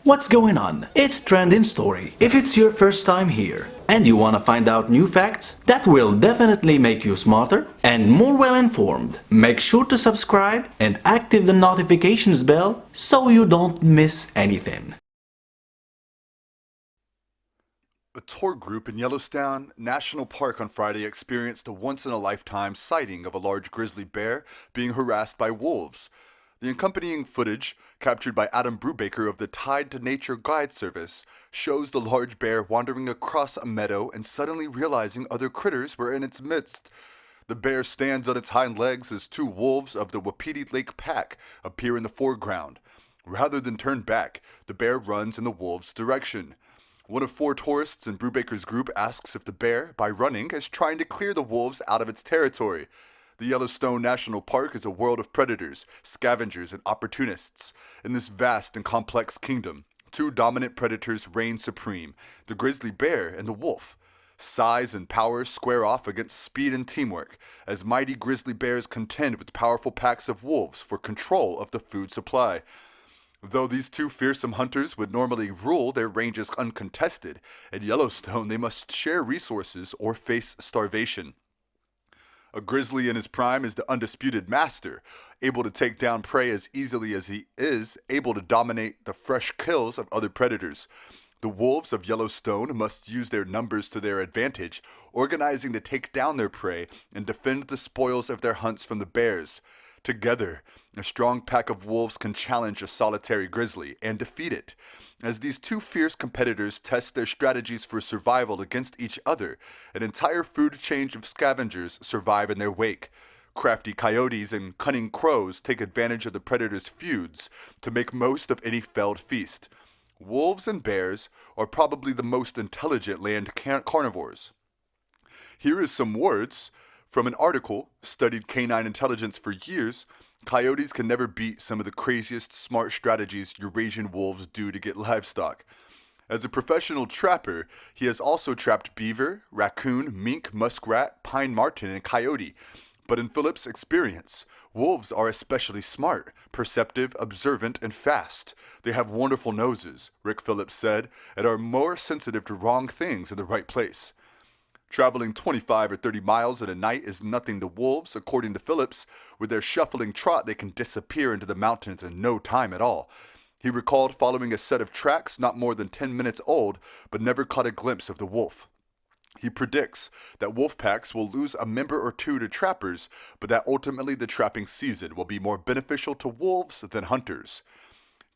What's going on? It's Trending Story. If it's your first time here and you want to find out new facts that will definitely make you smarter and more well informed, make sure to subscribe and active the notifications bell so you don't miss anything. A tour group in Yellowstone National Park on Friday experienced a once-in-a-lifetime sighting of a large grizzly bear being harassed by wolves. The accompanying footage, captured by Adam Brubaker of the Tide to Nature Guide Service, shows the large bear wandering across a meadow and suddenly realizing other critters were in its midst. The bear stands on its hind legs as two wolves of the Wapiti Lake pack appear in the foreground. Rather than turn back, the bear runs in the wolves' direction. One of four tourists in Brubaker's group asks if the bear, by running, is trying to clear the wolves out of its territory. The Yellowstone National Park is a world of predators, scavengers, and opportunists. In this vast and complex kingdom, two dominant predators reign supreme, the grizzly bear and the wolf. Size and power square off against speed and teamwork, as mighty grizzly bears contend with powerful packs of wolves for control of the food supply. Though these two fearsome hunters would normally rule their ranges uncontested, in Yellowstone they must share resources or face starvation. A grizzly in his prime is the undisputed master, able to take down prey as easily as he is able to dominate the fresh kills of other predators. The wolves of Yellowstone must use their numbers to their advantage, organizing to take down their prey and defend the spoils of their hunts from the bears. Together, a strong pack of wolves can challenge a solitary grizzly and defeat it. As these two fierce competitors test their strategies for survival against each other, an entire food chain of scavengers survive in their wake. Crafty coyotes and cunning crows take advantage of the predators' feuds to make most of any failed feast. Wolves and bears are probably the most intelligent land carnivores. Here is some words from an article, studied canine intelligence for years. Coyotes can never beat some of the craziest smart strategies Eurasian wolves do to get livestock. As a professional trapper, he has also trapped beaver, raccoon, mink, muskrat, pine marten, and coyote. But in Philip's experience, wolves are especially smart, perceptive, observant, and fast. They have wonderful noses, Rick Phillips said, and are more sensitive to wrong things in the right place. Traveling 25 or 30 miles in a night is nothing to wolves, according to Phillips. With their shuffling trot, they can disappear into the mountains in no time at all. He recalled following a set of tracks not more than 10 minutes old, but never caught a glimpse of the wolf. He predicts that wolf packs will lose a member or two to trappers, but that ultimately the trapping season will be more beneficial to wolves than hunters.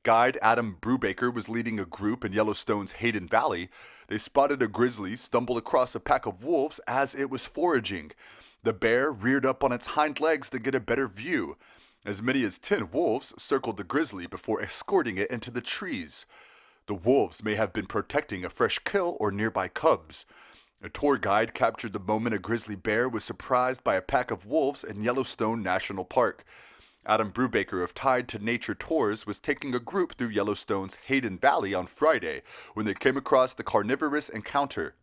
Guide Adam Brubaker was leading a group in Yellowstone's Hayden Valley. They spotted a grizzly stumble across a pack of wolves as it was foraging. The bear reared up on its hind legs to get a better view. As many as 10 wolves circled the grizzly before escorting it into the trees. The wolves may have been protecting a fresh kill or nearby cubs. A tour guide captured the moment a grizzly bear was surprised by a pack of wolves in Yellowstone National Park. Adam Brubaker of Tide to Nature Tours was taking a group through Yellowstone's Hayden Valley on Friday when they came across the carnivorous encounter.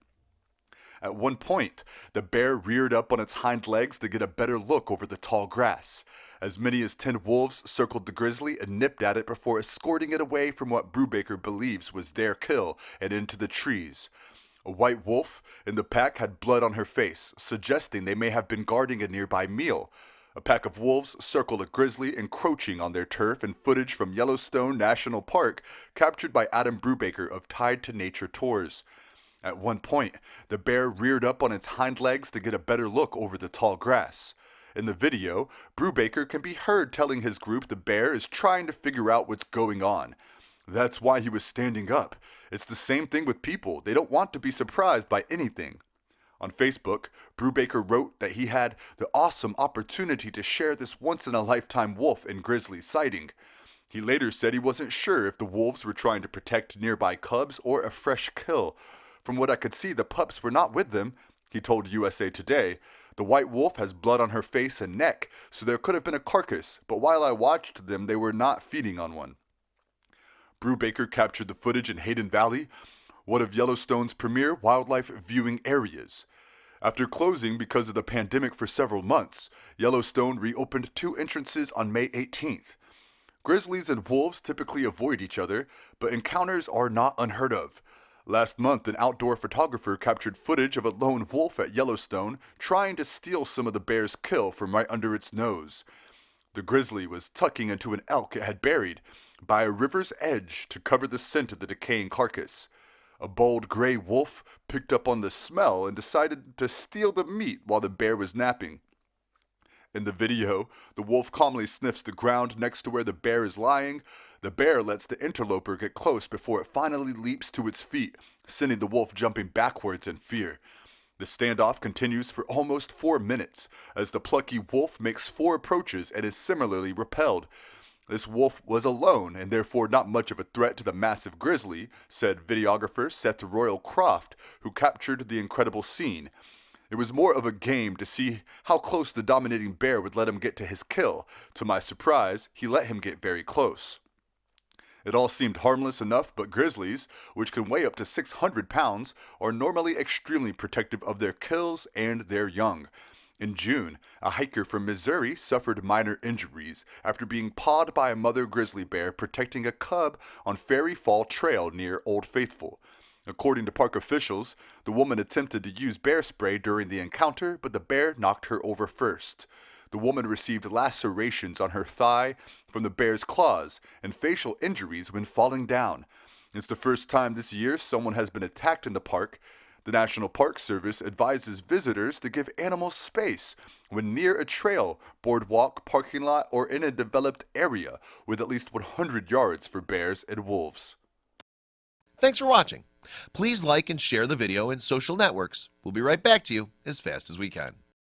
At one point, the bear reared up on its hind legs to get a better look over the tall grass. As many as 10 wolves circled the grizzly and nipped at it before escorting it away from what Brubaker believes was their kill and into the trees. A white wolf in the pack had blood on her face, suggesting they may have been guarding a nearby meal. A pack of wolves circled a grizzly encroaching on their turf, and footage from Yellowstone National Park captured by Adam Brubaker of Tide to Nature Tours. At one point, the bear reared up on its hind legs to get a better look over the tall grass. In the video, Brubaker can be heard telling his group the bear is trying to figure out what's going on. That's why he was standing up. It's the same thing with people. They don't want to be surprised by anything. On Facebook, Brubaker wrote that he had the awesome opportunity to share this once-in-a-lifetime wolf and grizzly sighting. He later said he wasn't sure if the wolves were trying to protect nearby cubs or a fresh kill. From what I could see, the pups were not with them, he told USA Today. The white wolf has blood on her face and neck, so there could have been a carcass, but while I watched them, they were not feeding on one. Brubaker captured the footage in Hayden Valley, one of Yellowstone's premier wildlife viewing areas. After closing because of the pandemic for several months, Yellowstone reopened 2 entrances on May 18th. Grizzlies and wolves typically avoid each other, but encounters are not unheard of. Last month, an outdoor photographer captured footage of a lone wolf at Yellowstone trying to steal some of the bear's kill from right under its nose. The grizzly was tucking into an elk it had buried by a river's edge to cover the scent of the decaying carcass. A bold gray wolf picked up on the smell and decided to steal the meat while the bear was napping. In the video, the wolf calmly sniffs the ground next to where the bear is lying. The bear lets the interloper get close before it finally leaps to its feet, sending the wolf jumping backwards in fear. The standoff continues for almost 4 minutes, as the plucky wolf makes 4 approaches and is similarly repelled. This wolf was alone and therefore not much of a threat to the massive grizzly, said videographer Seth Royal Croft, who captured the incredible scene. It was more of a game to see how close the dominating bear would let him get to his kill. To my surprise, he let him get very close. It all seemed harmless enough, but grizzlies, which can weigh up to 600 pounds, are normally extremely protective of their kills and their young. In June, a hiker from Missouri suffered minor injuries after being pawed by a mother grizzly bear protecting a cub on Fairy Fall Trail near Old Faithful. According to park officials, the woman attempted to use bear spray during the encounter, but the bear knocked her over first. The woman received lacerations on her thigh from the bear's claws and facial injuries when falling down. It's the first time this year someone has been attacked in the park. The National Park Service advises visitors to give animals space when near a trail, boardwalk, parking lot, or in a developed area with at least 100 yards for bears and wolves. Thanks for watching. Please like and share the video in social networks. We'll be right back to you as fast as we can.